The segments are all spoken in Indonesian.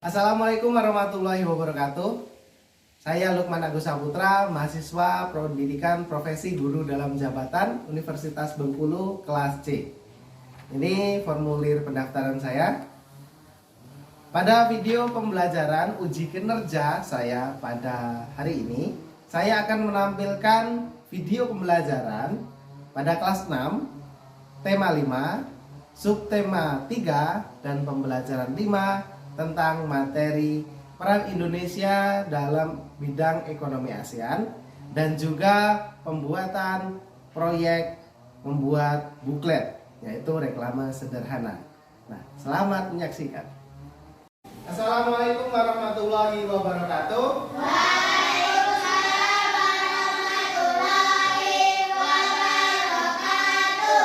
Assalamualaikum warahmatullahi wabarakatuh. Saya Lukman Agus Saputra, mahasiswa Pendidikan Profesi Guru dalam Jabatan Universitas Bengkulu kelas C. Ini formulir pendaftaran saya. Pada video pembelajaran uji kinerja saya pada hari ini, saya akan menampilkan video pembelajaran pada kelas 6, tema 5, subtema 3, dan pembelajaran 5 tentang materi peran Indonesia dalam bidang ekonomi ASEAN dan juga pembuatan proyek membuat buklet, yaitu reklame sederhana. Nah, selamat menyaksikan. Assalamualaikum warahmatullahi wabarakatuh. Waalaikumsalam warahmatullahi wabarakatuh.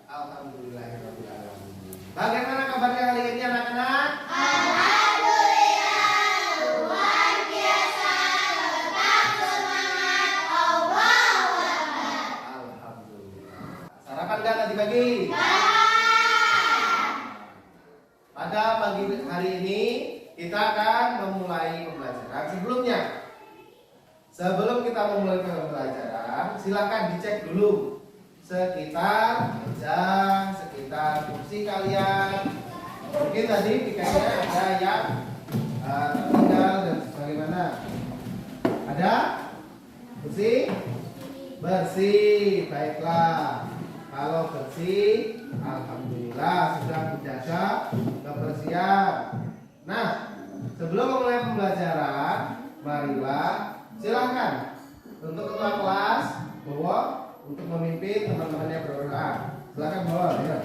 Alhamdulillahirabbil alamin. Bagaimana kabarnya kali ini anak-anak? Pagi. Pada pagi hari ini kita akan memulai pembelajaran. Sebelum kita memulai pembelajaran, silakan dicek dulu sekitar meja, sekitar kursi kalian. Mungkin tadi pikirnya ada yang tertinggal dan sebagaimana. Ada kursi bersih, baiklah. Kalau bersih, alhamdulillah sudah menjaga kebersihan. Nah, sebelum memulai pembelajaran, marilah silakan untuk ketua kelas bawa untuk memimpin teman-temannya berdoa. Silakan bawa ya.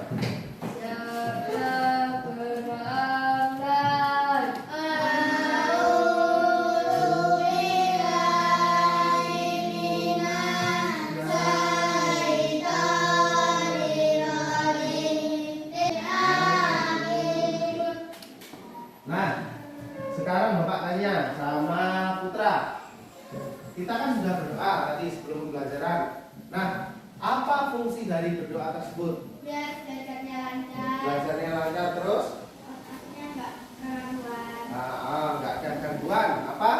Sekarang Bapak tanya sama Putra. Kita kan sudah berdoa tadi sebelum pembelajaran. Nah, apa fungsi dari berdoa tersebut? Biar belajarnya lancar. Belajarnya lancar terus? Otaknya nggak gangguan. Nggak ada gangguan. Apa?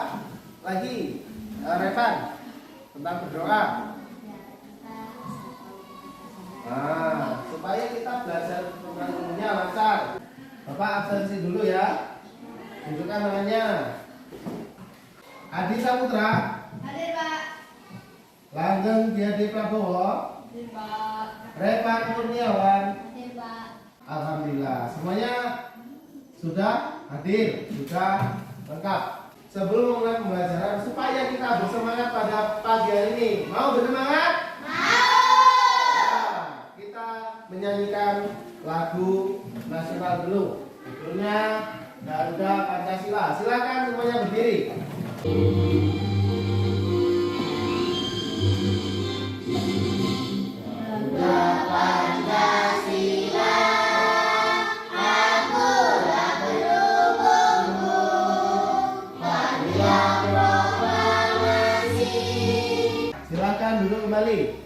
Lagi? Revan tentang berdoa. Supaya kita belajar tentang ilmunya lancar. Bapak absensi dulu ya. Tunjukkan namanya. Adi Saputra. Hadir, Pak. Langgeng Diadi Prabowo. Hadir, Pak. Revan Kurniawan. Hadir, Pak. Alhamdulillah, semuanya sudah hadir, sudah lengkap. Sebelum mulai pembelajaran, supaya kita bersemangat pada pagi hari ini, mau bersemangat? Nah, kita menyanyikan lagu nasional dulu. Judulnya Garuda Pancasila. Silakan semuanya berdiri. Garuda Pancasila, akulah pendukungmu, Patriot Proklamasi. Silakan duduk kembali.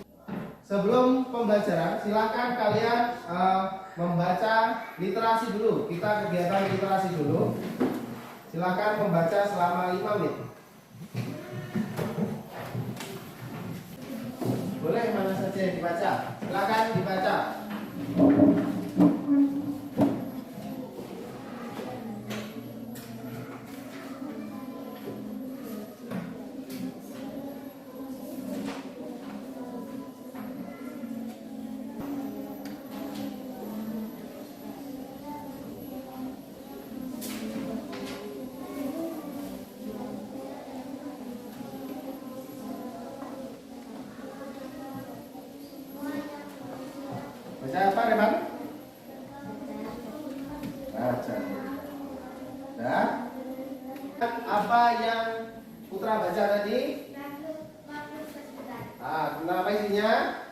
Sebelum pembelajaran, silakan kalian membaca literasi dulu. Kita kegiatan literasi dulu. Silakan membaca selama 5 menit. Boleh mana saja yang dibaca. Silakan dibaca. Baca apa, Revan? Baca. Dan apa yang Putra baca tadi? Tentang apa isinya?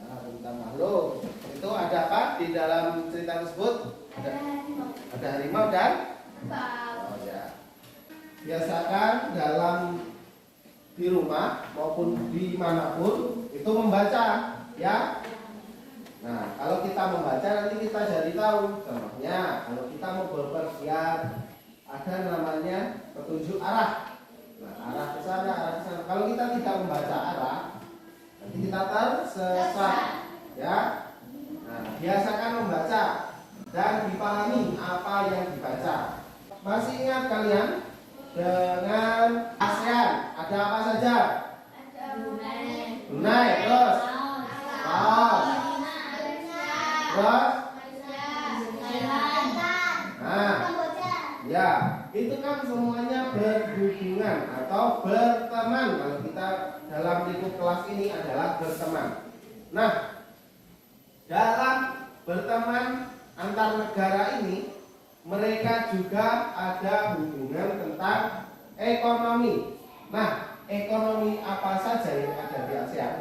Tentang makhluk. Itu ada apa di dalam cerita tersebut? Ada harimau dan? Ya. Biasakan dalam di rumah maupun dimanapun itu membaca, ya. Nah, kalau kita membaca nanti kita jadi tahu. Contohnya, kalau kita mau berpergian ada namanya petunjuk arah. Nah, arah ke sana, arah ke sana. Kalau kita tidak membaca arah, nanti kita tersesat, ya. Nah, biasakan membaca dan dipahami apa yang dibaca. Masih ingat kalian dengan ASEAN ada apa saja? Ada Brunei. Brunei, terus, Laos, terus, nah, ya, itu kan semuanya berhubungan atau berteman. Kalau kita dalam lingkup kelas ini adalah berteman. Nah, dalam berteman antar negara ini, mereka juga ada hubungan tentang ekonomi. Nah, ekonomi apa saja yang ada di ASEAN?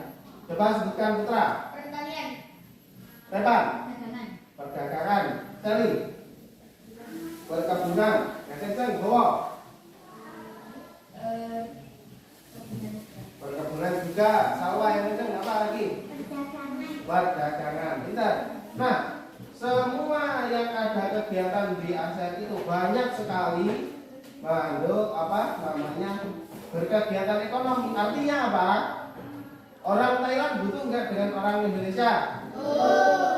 Coba sebutkan Putra. Pertanian. Repan. Dagangan. Perdagangan. Sally. Perkebunan. Yang bawa. Perkebunan juga. Salwa yang kenceng apa lagi? Perdagangan. Pintar. Nah, semua yang ada kegiatan di ASEAN itu banyak sekali mengandung apa namanya berkegiatan ekonomi. Artinya apa? Orang Thailand butuh enggak dengan orang Indonesia?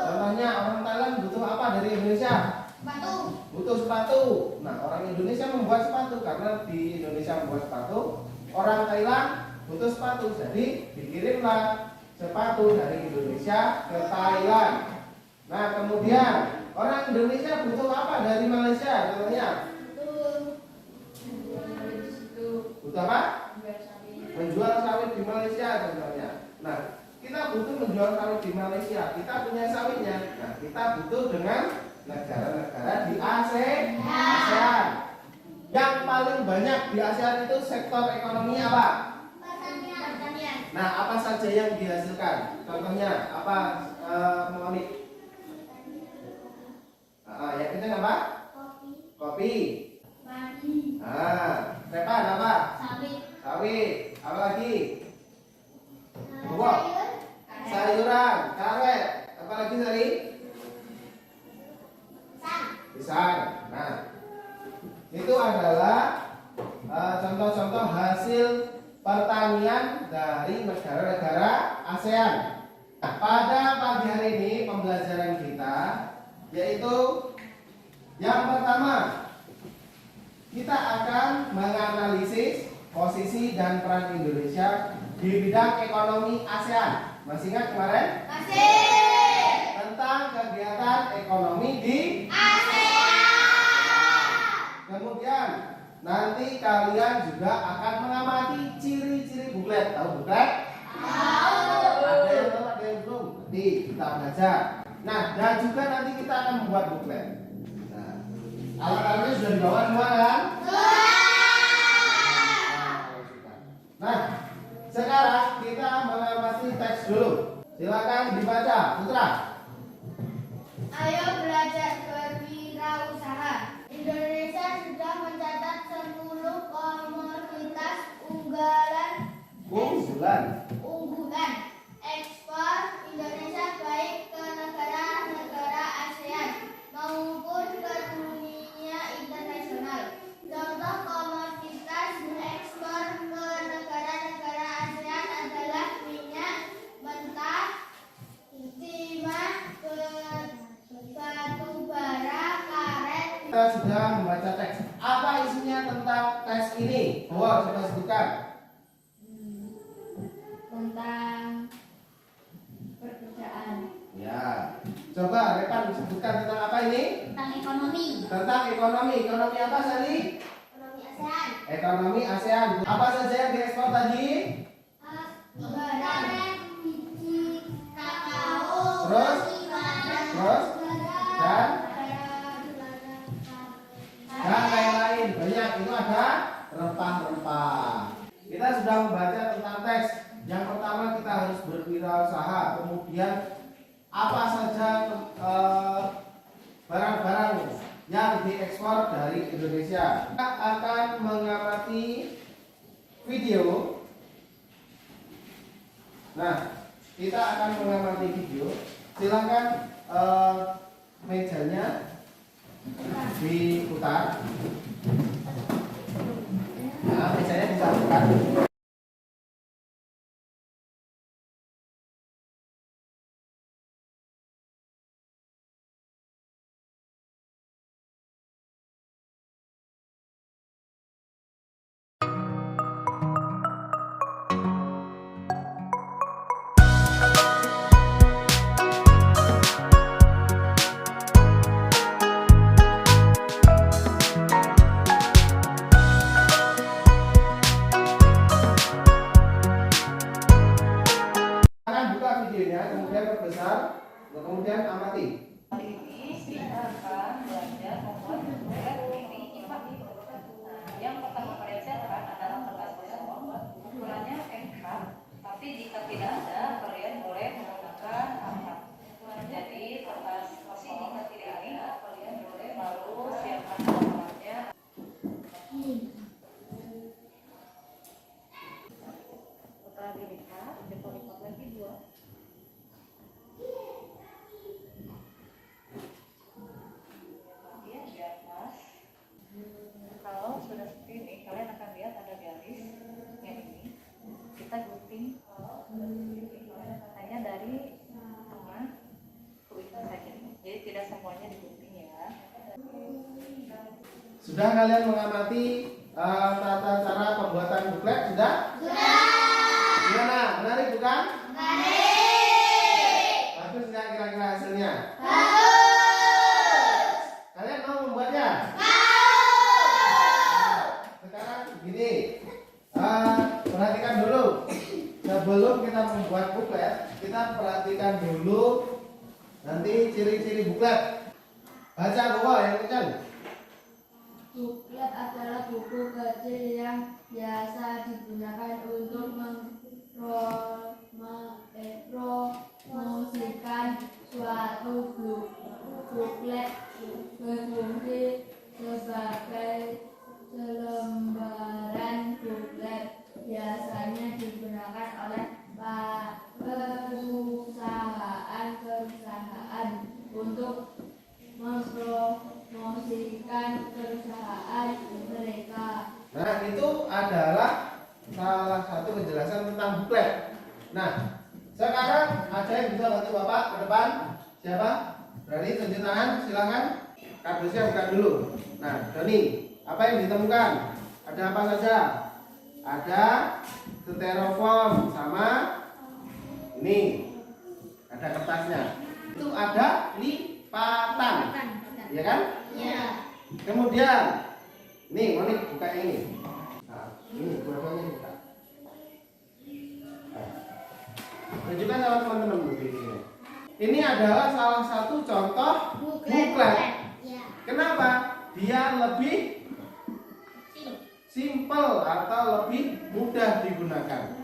Contohnya orang Thailand butuh apa dari Indonesia? Sepatu. Butuh sepatu. Nah, orang Indonesia membuat sepatu karena di Indonesia membuat sepatu. Orang Thailand butuh sepatu, jadi dikirimlah sepatu dari Indonesia ke Thailand. Nah, kemudian orang Indonesia butuh apa dari Malaysia? Contohnya butuh apa? Menjual sawit di Malaysia contohnya. Nah, kita butuh menjual sawit di Malaysia. Kita punya sawitnya. Nah, kita butuh dengan negara-negara di ASEAN. Yang paling banyak di ASEAN itu sektor ekonomi apa? Pertanian. Nah, apa saja yang dihasilkan? Contohnya apa, Muhammad? Yang kencang apa? Kopi. Padi. Repan apa? Sawit. Sawit. Apa lagi? Buah. Sayuran. Karet. Apa lagi tadi? Pisang. Nah, itu adalah contoh-contoh hasil pertanian dari negara-negara ASEAN. Nah, pada pagi hari ini pembelajaran kita yaitu yang pertama, kita akan menganalisis posisi dan peran Indonesia di bidang ekonomi ASEAN. Masih ingat kemarin? Masih. Tentang kegiatan ekonomi di ASEAN. Kemudian nanti kalian juga akan mengamati ciri-ciri buklet. Tahu buklet? Tahu. Ada yang tahu, ada yang belum? Nanti kita belajar. Nah, dan juga nanti kita akan membuat buklet. Nah, alat-alatnya sudah dibawa semua kan? Nah, sekarang kita mengamati teks dulu. Silakan dibaca, Putra. Ayo belajar berwirausaha. Indonesia sudah mencatat 10 komoditas unggulan ekspor Indonesia baik ke negara-negara ASEAN maupun ke dunia internasional. Contoh komoditas ekspor ke negara-negara ASEAN adalah minyak mentah, timah, batu bara, karet. Kita sudah membaca teks. Apa isinya tentang teks ini? Coba sebutkan. Tentang pekerjaan. Ya. Coba Repan sebutkan tentang apa ini? Tentang ekonomi. Tentang ekonomi. Ekonomi apa, Sally? Ekonomi ASEAN. Ekonomi ASEAN. Apa saja yang diekspor tadi? Barang, biji, kakao, Terus? Terus? Dan lain-lain. Banyak. Itu ada rempah-rempah. Kita sudah membaca tentang teks. Yang pertama kita harus berwirausaha. Kemudian apa saja barang-barang yang diekspor dari Indonesia. Kita akan mengamati video. Nah, kita akan mengamati video. Silakan mejanya diputar. Akan buka videonya, kemudian perbesar, kemudian amati. Hari ini kita akan belajar membuat bukulet ini IPA. Nah, yang pertama kali siapkan adalah kertas kosong. Ukurannya N4, tapi jika tidak ada, kalian boleh menggunakan A4. Jadi kertas kosong ini kalian boleh lalu siapkan alatnya. Setelah dilipat, lipat lagi 2. Kalau sudah seperti ini, kalian akan lihat ada garis yang ini. Kita gunting hanya dari tengah ke itu saja. Jadi tidak semuanya digunting ya. Sudah kalian mengamati tata cara pembuatan buklet? Sudah? Gimana? Menarik bukan? Bagus nggak kira-kira hasilnya? Kalian mau membuatnya? Sekarang begini, perhatikan dulu. Sebelum kita membuat buklet, kita perhatikan dulu nanti ciri-ciri buklet. Baca gua yang kencang. Buklet adalah buku kecil yang biasa digunakan untuk mempromosikan suatu buklet berfungsi sebagai selembaran buklet biasanya digunakan oleh perusahaan untuk mempromosikan perusahaan mereka. Nah, itu adalah salah satu penjelasan tentang buklet. Nah, sekarang ada yang bisa bantu Bapak ke depan? Siapa? Berani tunjuk tangan, silakan. Kardusnya buka dulu. Nah, Doni, apa yang ditemukan? Ada apa saja? Ada styrofoam sama ini. Ada kertasnya. Itu ada lipatan. Iya kan? Iya. Kemudian, nih, Monik buka ini. Nah, ini dua-duanya buka. Nah, tunjukkan sama teman-teman begini. Ini adalah salah satu contoh buklet. Ya. Kenapa? Dia lebih simple atau lebih mudah digunakan.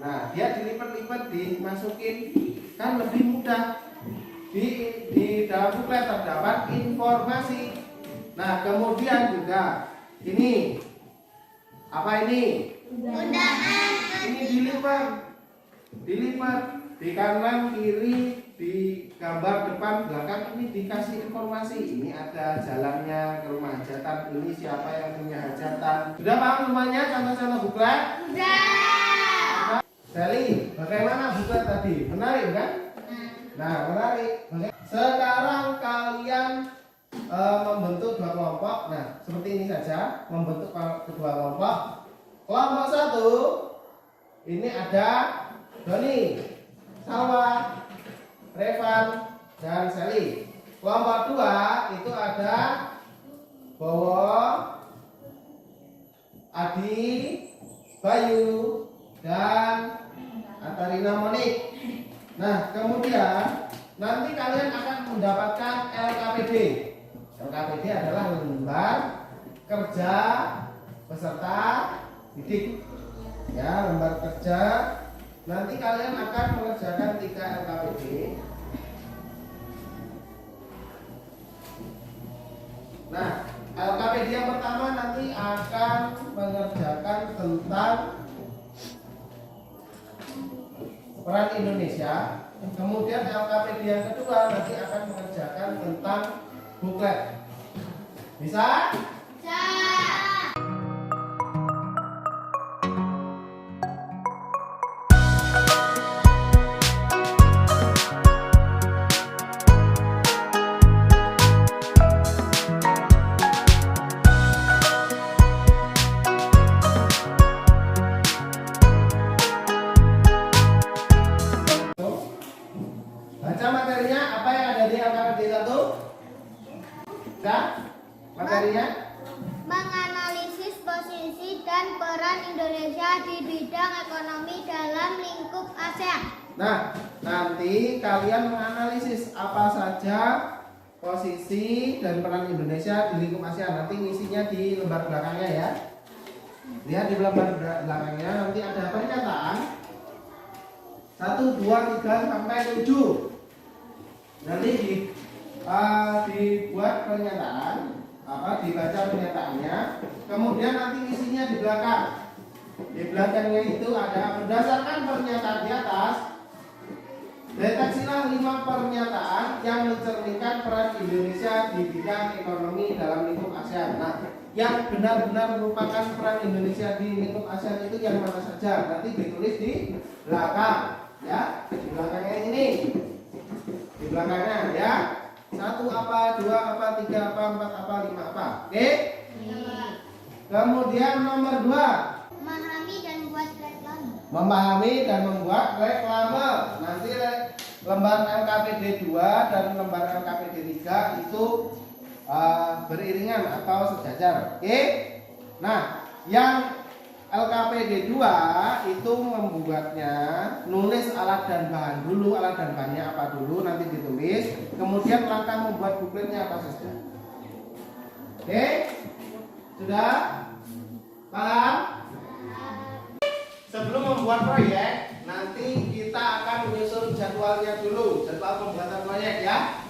Nah, dia dilipat-lipat, dimasukin, kan lebih mudah. Di dalam buklet terdapat informasi. Nah, kemudian juga ini apa ini? Undangan. Ini dilipat di kanan kiri, di gambar depan belakang ini dikasih informasi. Ini ada jalannya ke rumah hajatan, ini siapa yang punya hajatan. Sudah paham semuanya contoh-contoh buklet? Sudah. Sally, bagaimana buklet tadi? Menarik kan? Nah, menarik. Sekarang kalian membentuk dua kelompok. Nah, seperti ini saja, membentuk kedua kelompok. Kelompok satu ini ada Doni, Salwa, Revan, dan Sally. Kelompok dua itu ada Bowo, Adi, Bayu, dan Antarina Monik. Nah, kemudian nanti kalian akan mendapatkan LKPD. LKPD adalah lembar kerja peserta didik. Ya, lembar kerja. Nanti kalian akan mengerjakan 3 LKPD. Nah, LKPD yang pertama nanti akan mengerjakan tentang peran Indonesia. Kemudian LKPD yang kedua nanti akan mengerjakan tentang buklet. Bisa? Bisa. peran Indonesia di bidang ekonomi dalam lingkup ASEAN. Nah, nanti kalian menganalisis apa saja posisi dan peran Indonesia di lingkup ASEAN. Nanti ngisinya di lembar belakangnya ya. Lihat di lembar belakangnya nanti ada pernyataan 1, 2, 3 sampai 7. Nanti dibuat pernyataan, dibaca pernyataannya. Kemudian nanti ngisinya di belakang. Di belakangnya itu ada berdasarkan pernyataan di atas. Deteksilah 5 pernyataan yang mencerminkan peran Indonesia di bidang ekonomi dalam lingkup ASEAN. Nah, yang benar-benar merupakan peran Indonesia di lingkup ASEAN itu yang mana saja? Nanti ditulis di belakang, ya. Di belakangnya ini, di belakangnya, ya. 1 apa, 2 apa, 3 apa, 4 apa, 5 apa. Oke? Kemudian nomor 2. Memahami dan membuat reklame. Memahami dan membuat reklame. Nanti lembar LKPD 2 dan lembar LKPD 3 itu beriringan atau sejajar. Oke? Nah, yang LKPD 2 itu membuatnya nulis alat dan bahan dulu, alat dan bahannya apa dulu nanti ditulis, kemudian langkah membuat bukletnya apa saja. Oke? Sudah? Paham? Sebelum membuat proyek, nanti kita akan menyusun jadwalnya dulu, jadwal pembuatan proyek ya.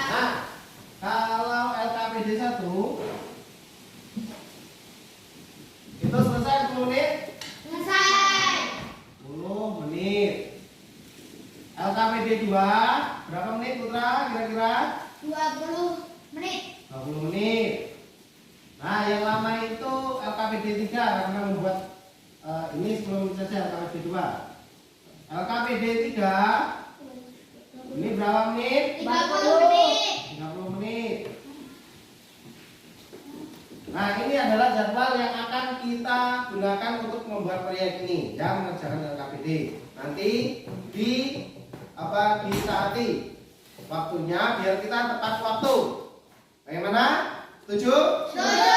Nah, kalau LKPD 1 itu selesai 10 menit? Selesai. 10 menit. LKPD 2 berapa menit Putra kira-kira? 20 menit. 20 menit. Nah, yang lama itu LKPD 3 karena membuat ini sebelum saja LKPD 2. LKPD 3 ini berapa menit? 30 menit. 30 menit. Nah, ini adalah jadwal yang akan kita gunakan untuk membuat proyek ini yang mengerjakan LKPD. Nanti disaati waktunya biar kita tepat waktu. Bagaimana? Setuju? Setuju.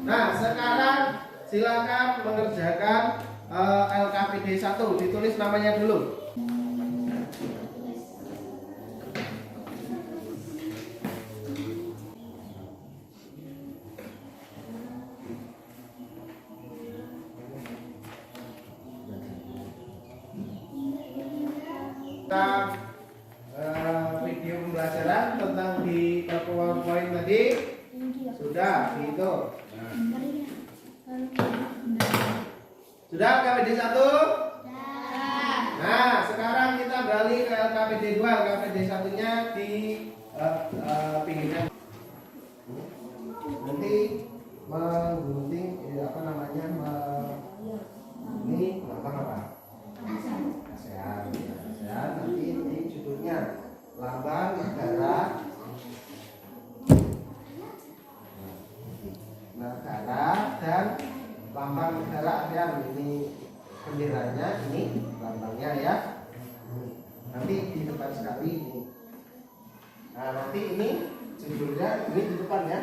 Nah, sekarang silakan mengerjakan LKPD 1. Ditulis namanya dulu. Kita video pembelajaran tentang di PowerPoint tadi sudah gitu. Sudah LKPD 1? Nah, sekarang kita beralih ke LKPD 2. LKPD 1-nya di pinggirnya. Nanti menggunting ini lambang apa? ASEAN. Nanti di judulnya lambang negara dan lambang negara ASEAN. Ini benderanya, ini lambangnya ya. Nanti di depan sekali ini. Nah, nanti ini judulnya ini di depan ya.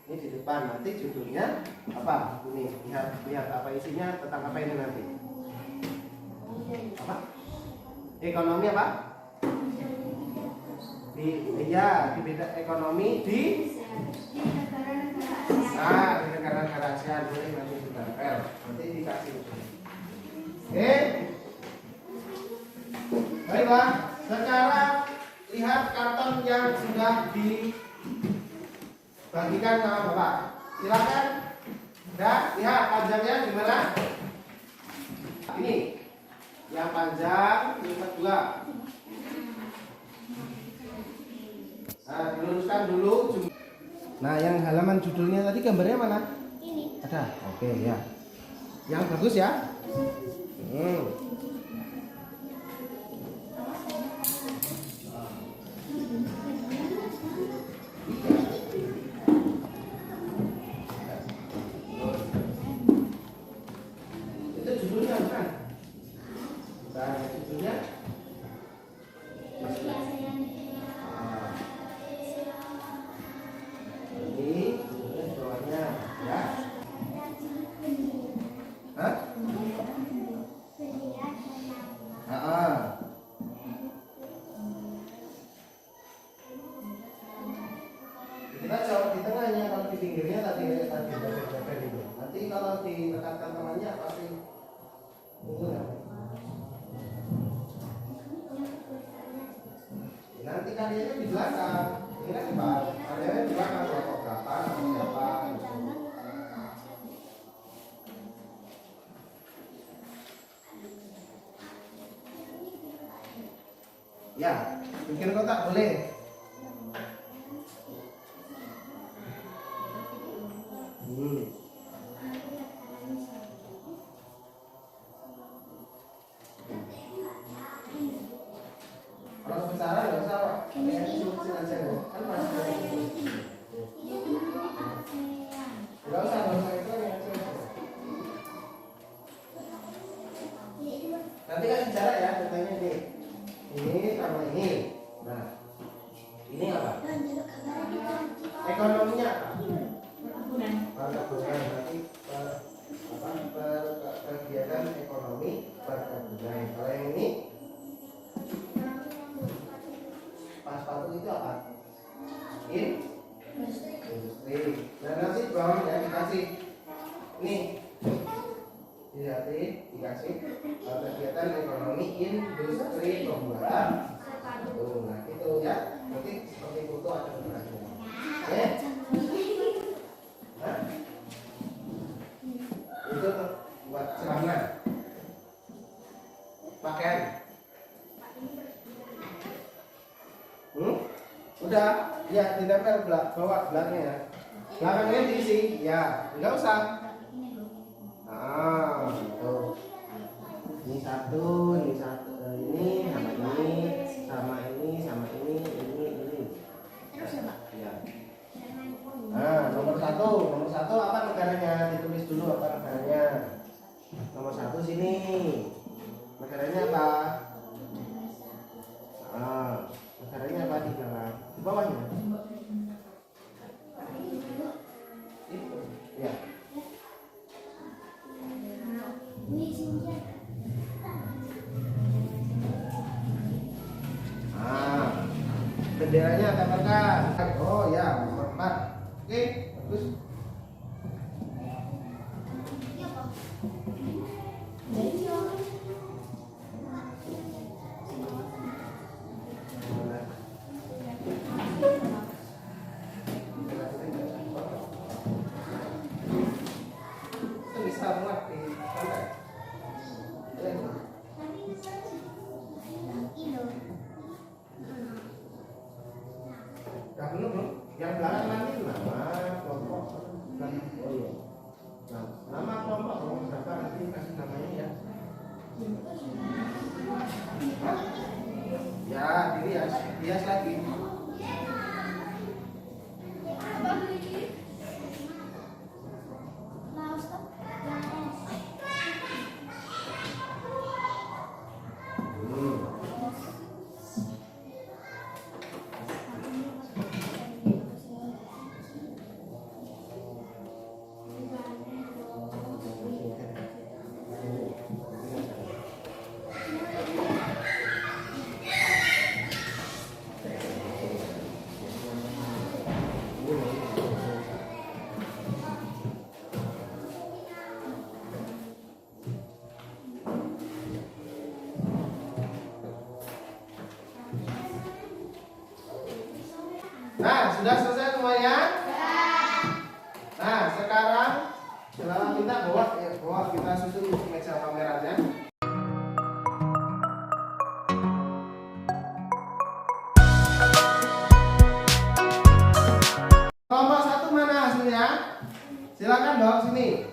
Ini di depan, nanti judulnya apa? Ini lihat apa isinya, tentang apa ini nanti? Apa? Ekonomi apa? Di bidang ekonomi di negara-negara ASEAN. Boleh nanti ditempel, nanti dikasih. Oke. Baiklah, sekarang lihat karton yang sudah dibagikan sama Bapak. Silakan. Udah, lihat panjangnya gimana? Ini yang panjang, yang kedua. Nah, diluruskan dulu. Nah, yang halaman judulnya tadi gambarnya mana? Ini. Ada. Oke, ya. Yang bagus ya. Itu judulnya bukan? Bukan judulnya. Ini bawahnya ya. Ya, bikin kotak boleh. Kalau kebesaran nggak usah Pak. Kayak kecil-kecil aja kok. Kan masih ada itu. Nggak usah itu yang kecil. Nanti kasih jarak ya, contohnya ini. Ini sama ini. Nah, ini apa? Ekonominya apa? Perkebunan. Berarti kegiatan ekonomi perkebunan. Kalau yang ini pas sepatu itu apa? Industri. Dan nanti bawahnya dikasih nih. Dikasih kegiatan ekonomi industri pembuatan. Tuh, nah itu ya. Nanti seperti foto ada ukurannya. Oke. Hah? Itu buat celana. Pakaian. Udah, ya ditempel bawa belakangnya ya. Belakangnya diisi, ya, enggak usah. Ah, gitu. Ini satu, ini sama ini, sama ini. Ya. Nah, nomor satu apa negaranya? Ditulis dulu apa negaranya. Nomor satu sini. Negaranya apa? Negaranya apa di bawah? Di bawahnya. Itu, ya. Benderanya tempelkan. Oh ya, nomor 4. Oke, bagus. Itu bisa muat di pantai. Belum. Yang belakang nanti nama kelompok. Oh iya. Nah, nama kelompok berapa nanti kasih namanya ya. Ya, dihias lagi. Nah, sudah selesai semuanya? Nah, sekarang setelah kita bawa kita susun meja pamerannya. Kelompok 1 mana hasilnya? Silakan dong sini.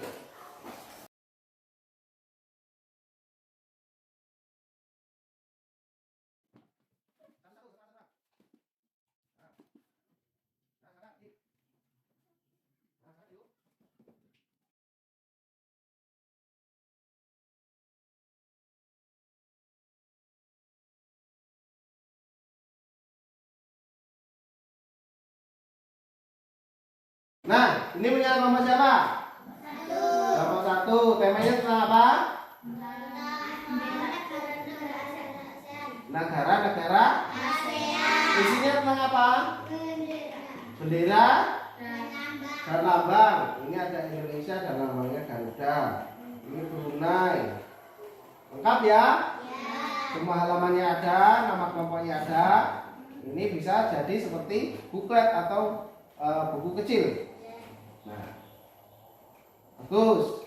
Nah, ini punya kelompok siapa? Kelompok 1. Temanya tentang apa? Negara-negara ASEAN. Isinya tentang apa? Bendera dan lambang. Ini ada Indonesia dan lambangnya Garuda. Ini Brunei. Lengkap ya? Semua halamannya ada, nama kelompoknya ada. Ini bisa jadi seperti buklet atau buku kecil. Nah, bagus.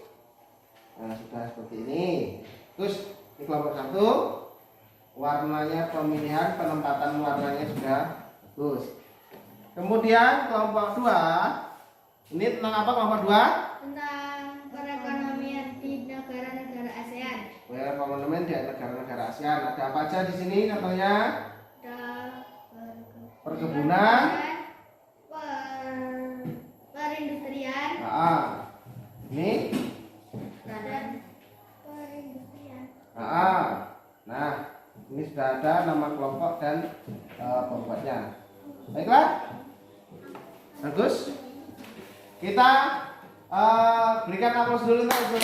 Nah, sudah seperti ini. Terus ini kelompok 1. warnanya, pemilihan penempatan warnanya sudah bagus. Kemudian kelompok 2, ini tentang apa kelompok 2? Tentang perekonomian di negara-negara ASEAN. Perekonomian di negara-negara ASEAN. Ada apa aja di sini contohnya? Ada Perkebunan, perindustrian, ini, dan perindustrian. nah, ini sudah ada nama kelompok dan pembuatnya. Baiklah, bagus. Kita berikan aplaus dulu untuk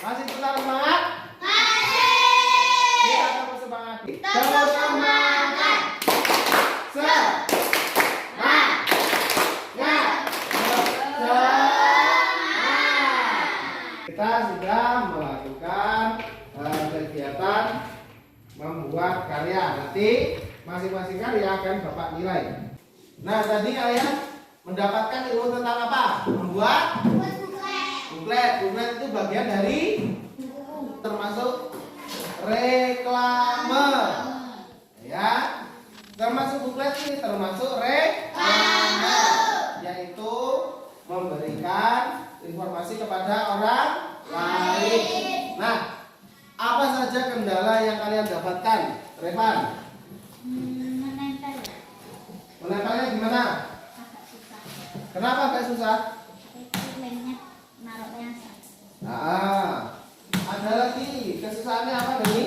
masih tetap semangat? Kita terus semangat. Terus semangat. Kita sudah melakukan kegiatan membuat karya. Nanti masing-masing karya akan Bapak nilai. Nah, tadi kalian mendapatkan ilmu tentang apa? Membuat buklet. Buklet itu bagian dari termasuk reklame. Ya. Termasuk buklet ini termasuk reklame, yaitu memberikan informasi kepada orang lain. Nah, apa saja kendala yang kalian dapatkan, Revan? Menempelnya gimana? Kenapa agak susah? Ada lagi kesusahannya apa Deni?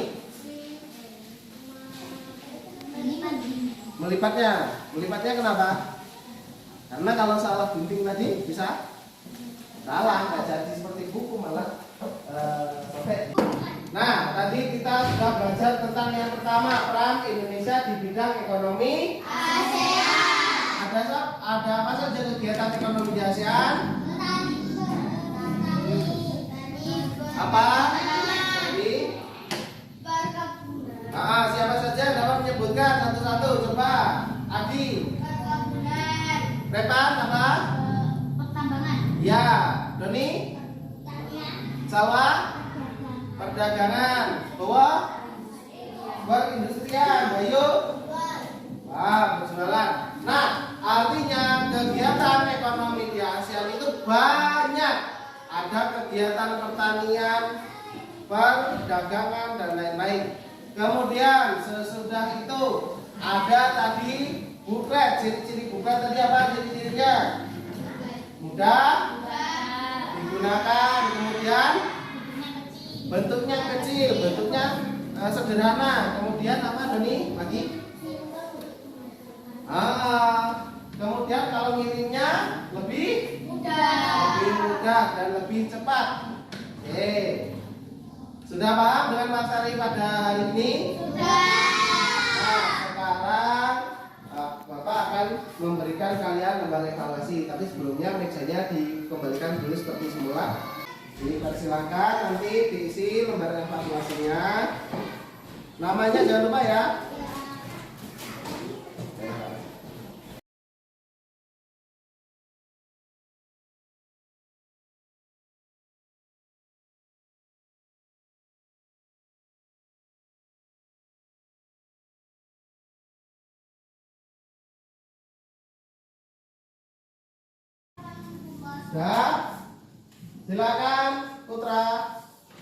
Melipatnya kenapa? Karena kalau salah gunting tadi bisa salah, nggak jadi seperti buku malah sobek. Nah, tadi kita sudah belajar tentang yang pertama, peran Indonesia di bidang ekonomi ASEAN. Ada apa saja kegiatan ekonomi di ASEAN? Apa? Tadi? Siapa saja dapat menyebutkan satu-satu? Coba. Adi. Repan apa? Pertambangan. Ya. Doni? Sawah? Perdagangan. Bawa? Perindustrian. Bayu? Berjualan. Nah, artinya kegiatan ekonomi di ASEAN itu banyak. Ada kegiatan pertanian, perdagangan, dan lain-lain. Kemudian sesudah itu ada tadi buklet. Ciri-ciri buklet tadi apa ciri-cirinya? Mudah digunakan. Kemudian bentuknya kecil, bentuknya sederhana. Kemudian apa Doni? Lagi? Kemudian kalau ngirimnya lebih mudah dan lebih cepat. Oke. Sudah paham dengan materi pada hari ini? Nah, sekarang Bapak akan memberikan kalian lembar evaluasi. Tapi sebelumnya mejanya dikembalikan dulu seperti semula. Dipersilakan nanti diisi lembar evaluasinya. Namanya jangan lupa ya. Sudah? Silakan Putra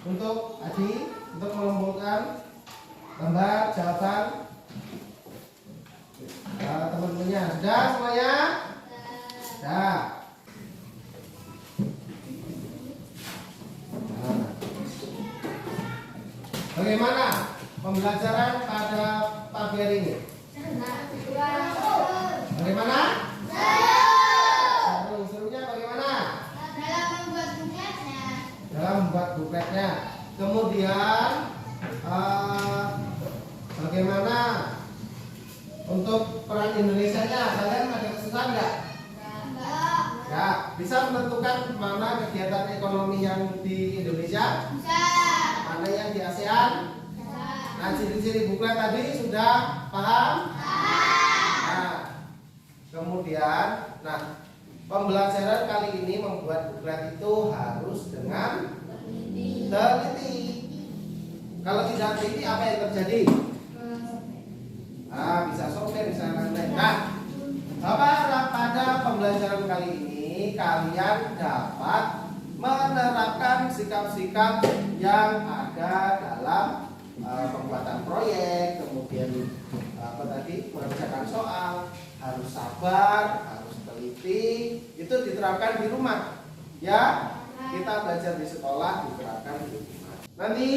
untuk Adi untuk mengumpulkan gambar jawaban teman-temannya. Sudah semuanya? Sudah. Bagaimana pembelajaran pada pagi hari ini? Bagaimana? Serunya bagaimana? Dalam membuat bukletnya. Kemudian bagaimana untuk peran Indonesianya? Kalian ada kesusahan nggak? Ya, bisa menentukan mana kegiatan ekonomi yang di Indonesia? Mana yang di ASEAN? Nah, ciri-ciri buklet tadi sudah paham? Nah, kemudian, pembelajaran kali ini membuat buklet itu harus dengan Teliti. Kalau tidak teliti apa yang terjadi? Bisa sopir, bisa lain-lain. Nah, pada pembelajaran kali ini kalian dapat menerapkan sikap-sikap yang ada dalam pembuatan proyek, kemudian mengerjakan soal, harus sabar, harus teliti, itu diterapkan di rumah. Ya, kita belajar di sekolah, diterapkan di rumah. Nanti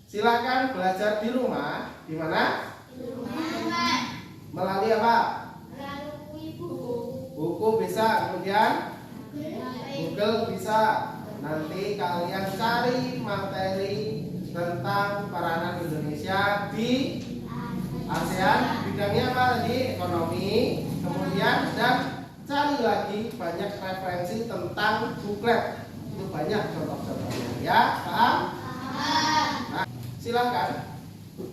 silakan belajar di rumah. Di mana? Melalui apa? Buku bisa, kemudian Google bisa. Nanti kalian cari materi tentang peranan Indonesia di ASEAN, bidangnya apa tadi? Ekonomi. Kemudian dan cari lagi banyak referensi tentang buklet. Itu banyak contoh-contohnya. Ya, paham? Nah, silakan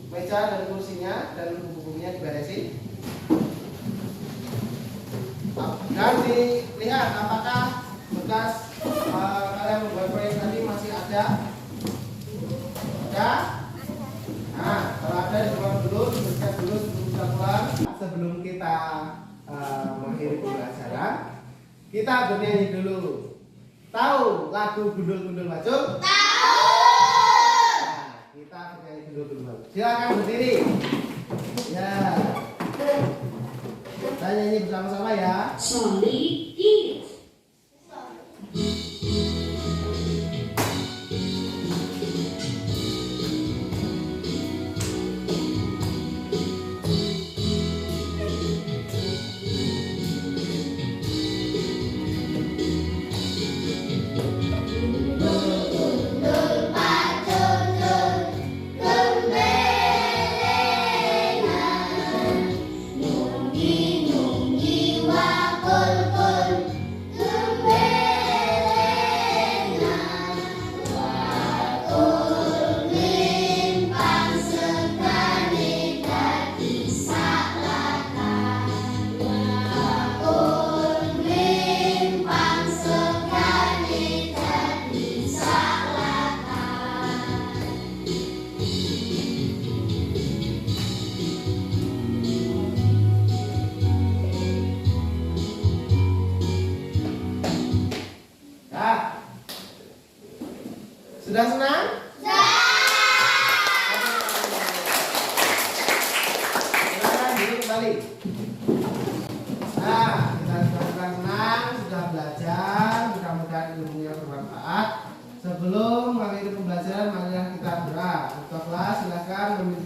meja dan kursinya dan buku-bukunya diberesin. Dan dilihat apakah bekas kalian membuat proyek tadi masih ada. Nah, kalau ada dibuang dulu, dibersihkan dulu sebelum kita pulang. Sebelum kita mengakhiri pembelajaran, kita bernyanyi dulu. Tahu lagu Gundul-Gundul Macul? Tahu. Nah, kita bernyanyi Gundul-Gundul Macul. Silakan berdiri. Ya. Kita nyanyi bersama-sama ya. Solid Kids. Sudah senang? Silakan duduk kembali. Nah, kita sudah senang, sudah belajar, mudah-mudahan ilmunya bermanfaat. Sebelum mengakhiri pembelajaran, marilah kita berdoa. Untuk kelas silakan meminta